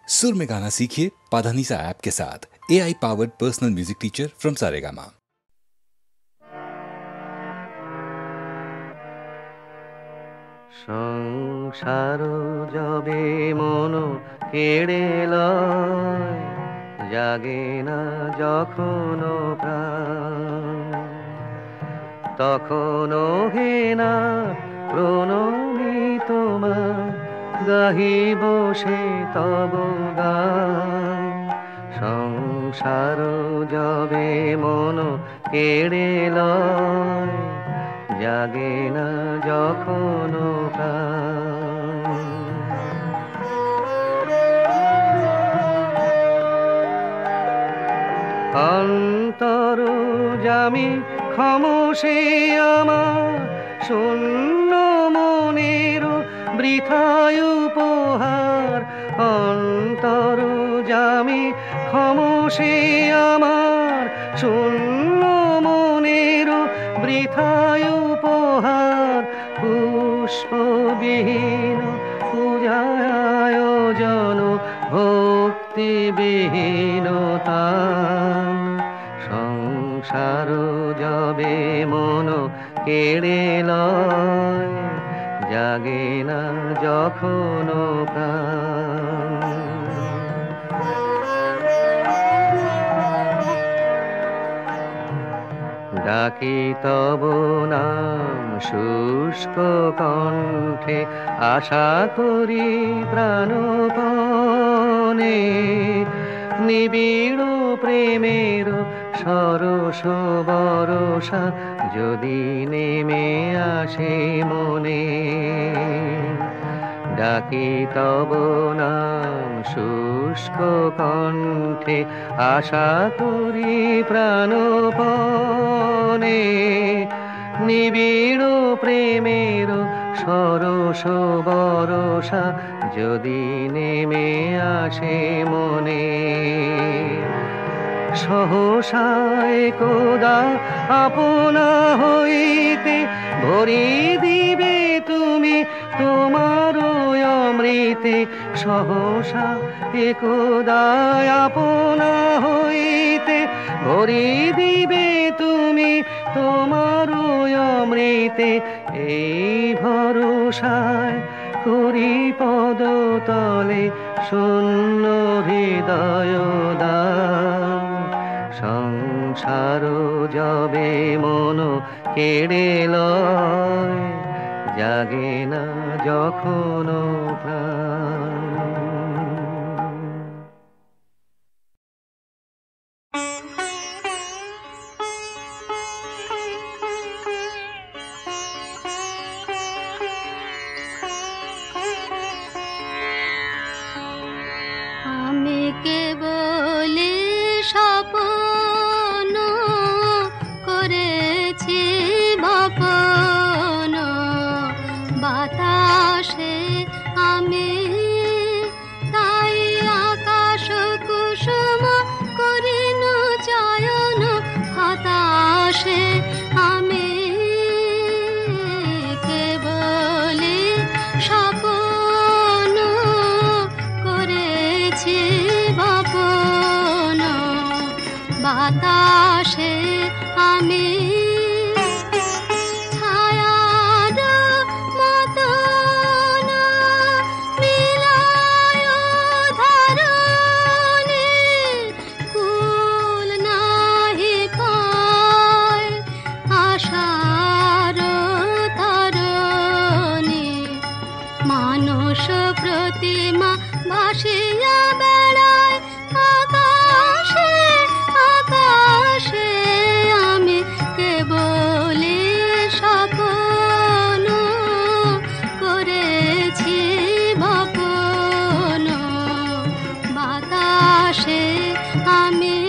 सुर में गाना सीखिए पाधानीसा ऐप के साथ। AI powered personal music teacher from Saregama. সংসার যবে মন কেড়ে লয়, জাগে না যখন প্রাণ, তখনও হে না প্রণমী তোমার, গাহি বসে তব গান। সংসার যবে মন কেড়ে লয়, জাগে না যখন প্রাণ। অন্তর জামি খামোশে আমার, শূন্য মনের বৃথায় উপহার। অন্তর জামি খামোশে আমার, শূন্য মনের বৃথায় উপহার। পুষ্পবিহীন পূজায় আয়োজন, ভক্তিবিহীনতা। সংসার যবে মন কেড়ে লয়, জাগে না যখন প্রাণ। ডাকি তব নাম শুষ্ক কণ্ঠে, আশা করি প্রাণপণে। নিবিড় প্রেমের সরস বরষা যদি নেমে আসে মনে। ডাকি তব নাম শুষ্ক কণ্ঠে, আশা করি প্রাণপণে। নিবিড় প্রেমের সরস বরষা যদি নেমে আসে মনে। সহসায় কোদা আপনা হইতে ভরি দিবে তুমি তোমার অমৃতে। সহসা একদা আপনা হইতে ভরি দিবে তুমি তোমার অমৃতে। এই ভরসায় করি পদতলে শূন্য হৃদয় দান। সংসার যবে মন কেড়ে লয়, জাগে না যখন প্রাণ। আমি কেবল স্বপ্ন করেছি বপন, বাতাসে আমি তাই আকাশ কুসুম করিন চয়ন। হতাশে আমি কেবল স্বপ্ন করেছি বপন, বাতাসে আমি ছায়ার মতন মিলায় ধরণী। কুল নাহি পায় আশার তরণী। মানস প্রতিমা ভাসিয়া বেড়ায় আকাশে আকাশে। আমি কেবল স্বপ্ন করেছি বপন, বাতাসে আমি।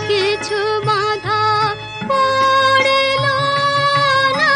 কিছু বাধা পড়িল না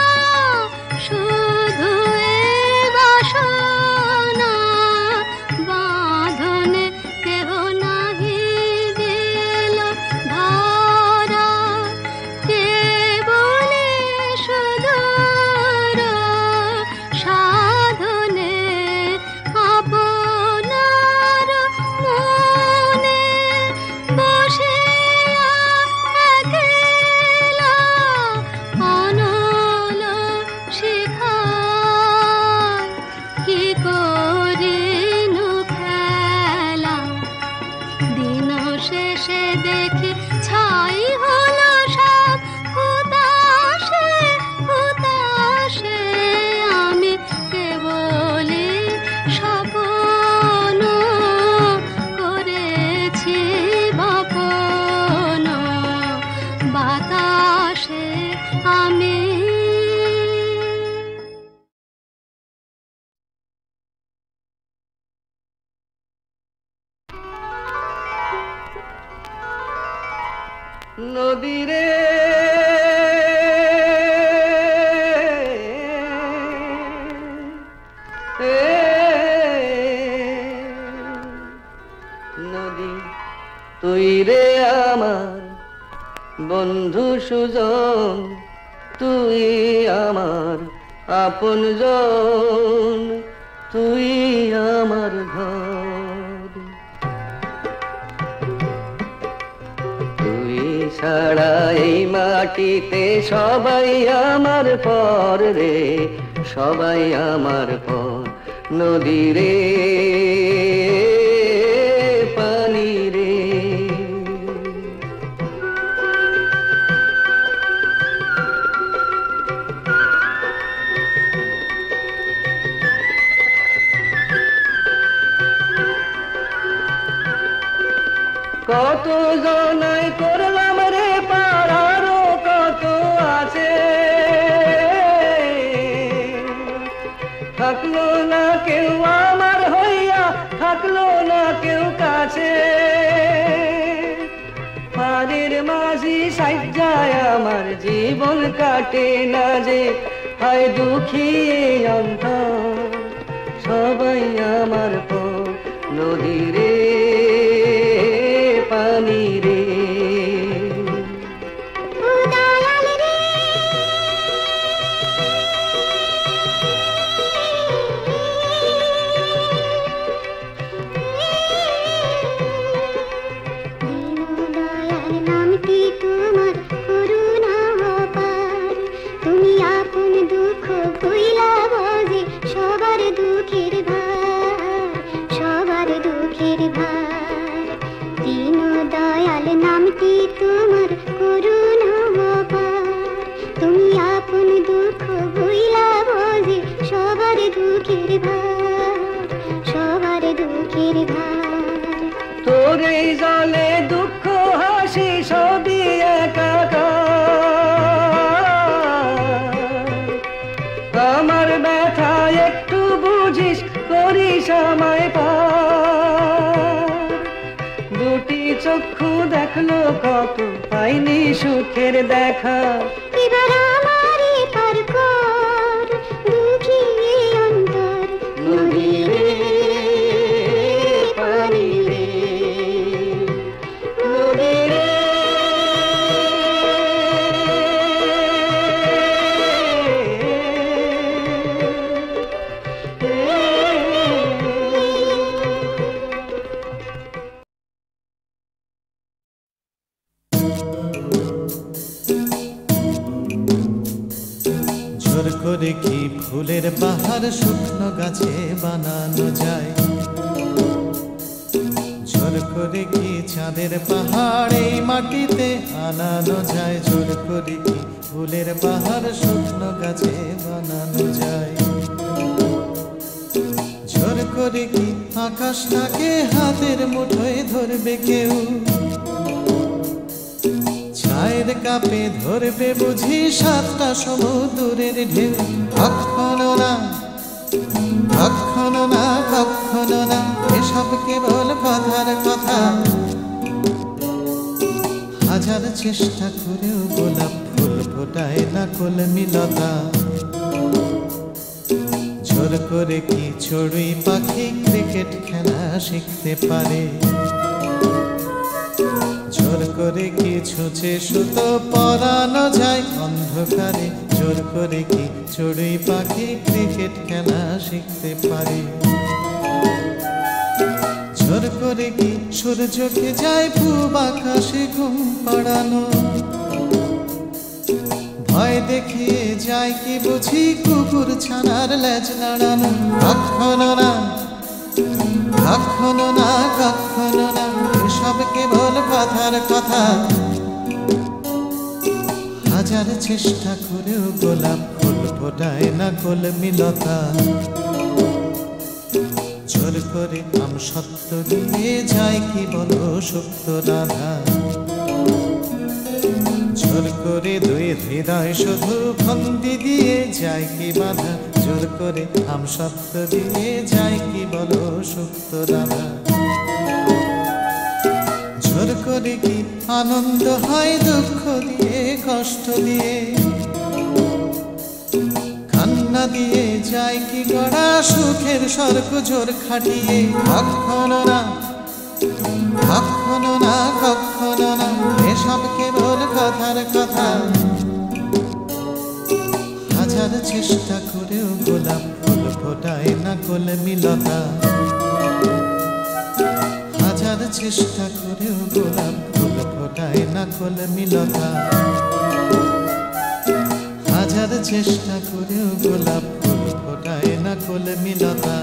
নদীরে নদী তুই রে আমার বন্ধু সুজন, তুই আমার আপনজন, তুই আমার ঘর। তুই ছাড়া এই মাটিতে সবাই আমার পর রে, সবাই আমার পর। নদী রে পানি রে, কত জনাই করলাম রে পাড়ারও কত আছে, থাকলো না কেউ আমার হইয়া, থাকলো না কেউ কাছে। পাড়ের মাঝি সাজ্জায় আমার জীবন কাটে না যে, হায় দুঃখী অন্তর সবাই আমার পর। নদী রে পানি রে, তোর এই জলে দুঃখ হাসি সবই একাকার। আমার ব্যথা একটু বুঝিস, করিস আমায় পার। দুটি চক্ষু দেখলো কত, পাইনি সুখের দেখা। এবার আমারই পার কর দুঃখী অন্তর। নদী রে পানি রে, নদী রে জোর করে কি ফুলের বাহার শুকনো গাছে বানানো যায়, জোর করে কি চাঁদের পাহাড় এই মাটিতে আনানো যায়, জোর করে কি ফুলের বাহার শুকনো গাছে বানানো যায়, জোর করে কি আকাশটাকে হাতের মুঠোয় ধরবে কেউ, চায়ের কাপে ধরবে বুঝি সাতটা সমুদ্রের ঢেউ। কখনো না কখনো না কখনো না, এসব কেবল কথার কথা। হাজার চেষ্টা করেও গোলাপ ফুল ফোটায় না কলমিলতা। জোর করে কি চড়ুই পাখি ক্রিকেট খেলা শিখতে পারে, জোর করে কি ছুঁচে সুতো পরানো যায় অন্ধকারে, জোর করে কি চড়ুই পাখি ক্রিকেট খেলা শিখতে পারে, জোর করে কি সূর্যকে যায় পূব আকাশে ঘুম পাড়ানো, ভয় দেখিয়ে যায় কি বুঝি কুকুর ছানার লেজ নাড়ানো। কখনো না কখনো না কখনো না, এসব কেবল কথার কথা। হাজার চেষ্টা করেও গোলাপ ফুল ফোটায় না কলমিলতা। জোর করে আম সত্য দিয়ে যায় কি বলো সুপ্ত রাধা, জোর করে দুই হৃদয় শুধু ফন্দি দিয়ে যায় কি বাধা, জোর করে আম সত্য দিয়ে যায় কি বলো সুপ্ত রাধা। জোর জোর করে কি আনন্দ হয় দুঃখ দিয়ে কষ্ট দিয়ে কান্না দিয়ে যায় কি গড়া সুখের স্বর্গ জোর খাটিয়ে কখনো না কখনো না কখনো না এসব কেবল কথার কথা হাজার চেষ্টা করেও গোলাপ ফুল ফোটায় না কলমিলতা হাজার চেষ্টা করেও গোলাপ ফুল ফোটায় না কলমিলতা হাজার চেষ্টা করেও গোলাপ ফুল ফোটায় না কলমিলতা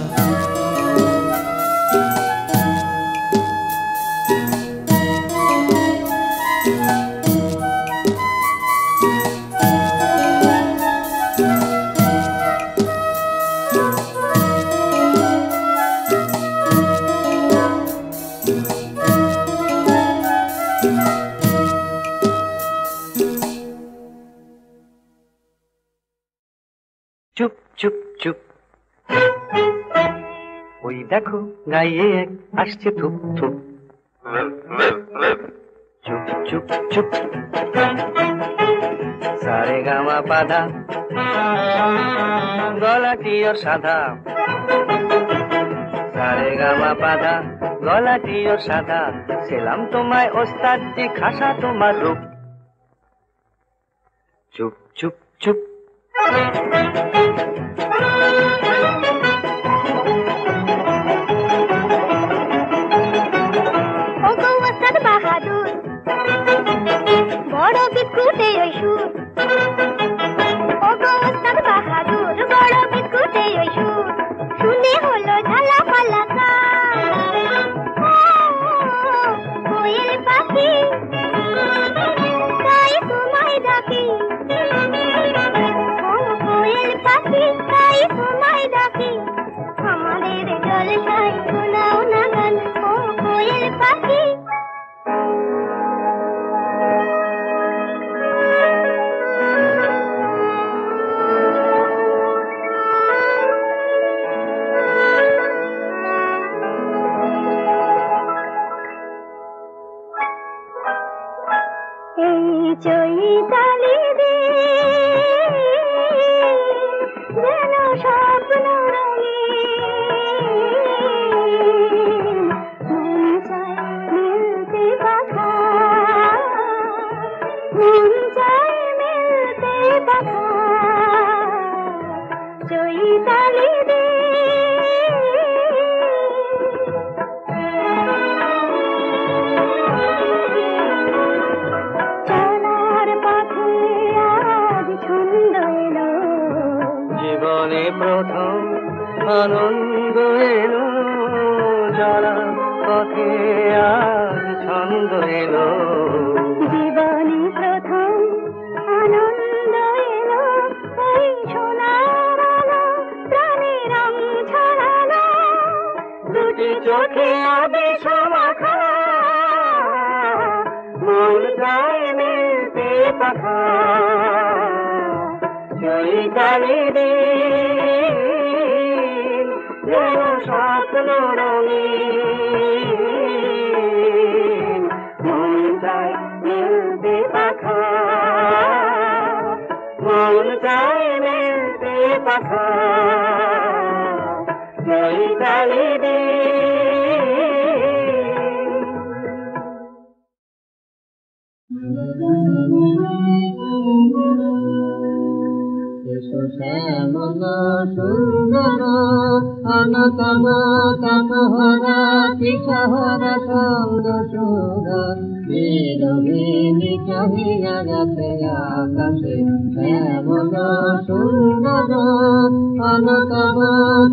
চুপ চুপ চুপ ওই দেখো গায়ে এক আসছে থুপ থুপ চুপ চুপ চুপ সারে গামা পাধা গলাটি ওর সাদা সারে গামা পাধা গলাটি ওর সাদা সেলাম তোমায় ওস্তাদ জি খাসা তোমার রূপ চুপ চুপ চুপ বাহাদুর বড় বিস্কুটে ওই সুর ওস্তাদ বাহাদুর বড় বিস্কুটে ওই সুর শুনে হলো ঝালা পালা কোয়েল পাখি তাই তোমায় ডাকি কোয়েল পাখি তাই তোমায় ডাকি আমাদের জলসায় শোনাও না গান ও কোয়েল পাখি চৈতালি রে যেন স্বপ্ন রঙিন মন চায় মিলতে পাখা মন চায় মিলতে পাখা চৈতালি রে জীবনে প্রথম আনন্দ এলো যারা পথে আজ ছন্দ এলো জীবনে প্রথম আনন্দ এলো এই সোনার আলো প্রাণে রং ছড়ালো দুটি চোখে আবেশ মাখা মন চায় মিলতে পাখা চৈতালি দিন যেন স্বপ্ন রঙিন মন চায় মিলতে পাখা মন চায় মিলতে পাখা চৈতালি দিন শ্যামল সুন্দর অনতম তাপহরা পিছহরা সঙ্গ সুরা বিরোহিণী চাহিয়া গেছে আকাশে শ্যামল সুন্দর অনতম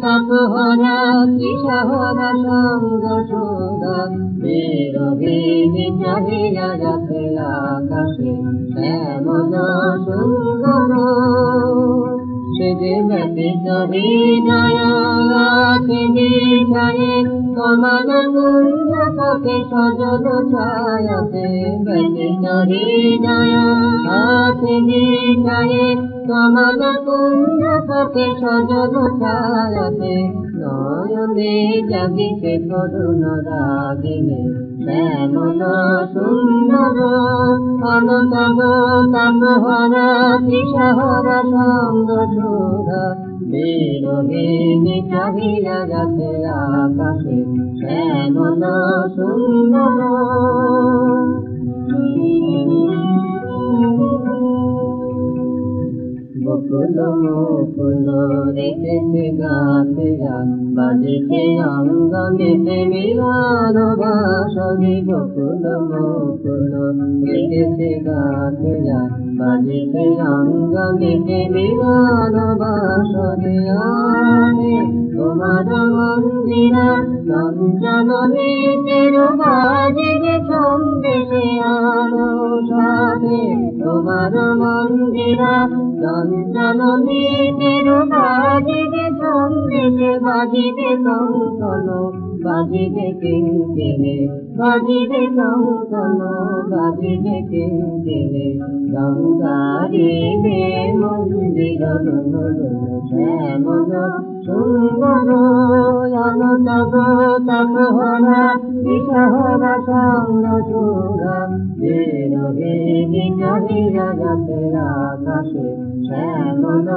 তাপহরা পিছহরা সঙ্গ সুরা বিরোহিণী চাহিয়া গেছে আকাশে শ্যামল সুন্দর সেদিন হৃদয় আছে বিছায়ে কমল কুঞ্জ পথে সজল ছায়াতে ব্যতীত হৃদয় আছে বিছায়ে কমল কুঞ্জ পথে সজল ছায়াতে নয়নে জাগিছে করুণ রাগিনী শ্যামল সুন্দর অনতব তাপহরা তৃষাহরা সঙ্গ সুধা বিরোহিণী চাহিয়া যাচ্ছে আকাশে শ্যামল সুন্দর বকুল মুকুল রেখেছে গাছেরা বাজিছে অঙ্গনেতে মিলন বাসনে বকুল মুকুল রেখেছে গাছেরা বাজিছে অঙ্গনেতে মিলন বাসনে আনে তোমার মন্দিরা চঞ্চলনে তেরো বাজিবে সন্দেশে আলো সাথে তোমার মন্দিরা চঞ্চলনে তেরো বাজিবে সন্দেশে বাজিবে কঙ্কন বাজিবে কিঙ্কিণে বাজিবে কঙ্কন বাজিবে কিঙ্কিণে গঙ্গারিবে মন্দির শ্যামল সুন্দর অনতব তাপহরা তৃষাহরা সঙ্গ সুধা বিরোহিণী চাহিয়া যাচ্ছে আকাশে শ্যামল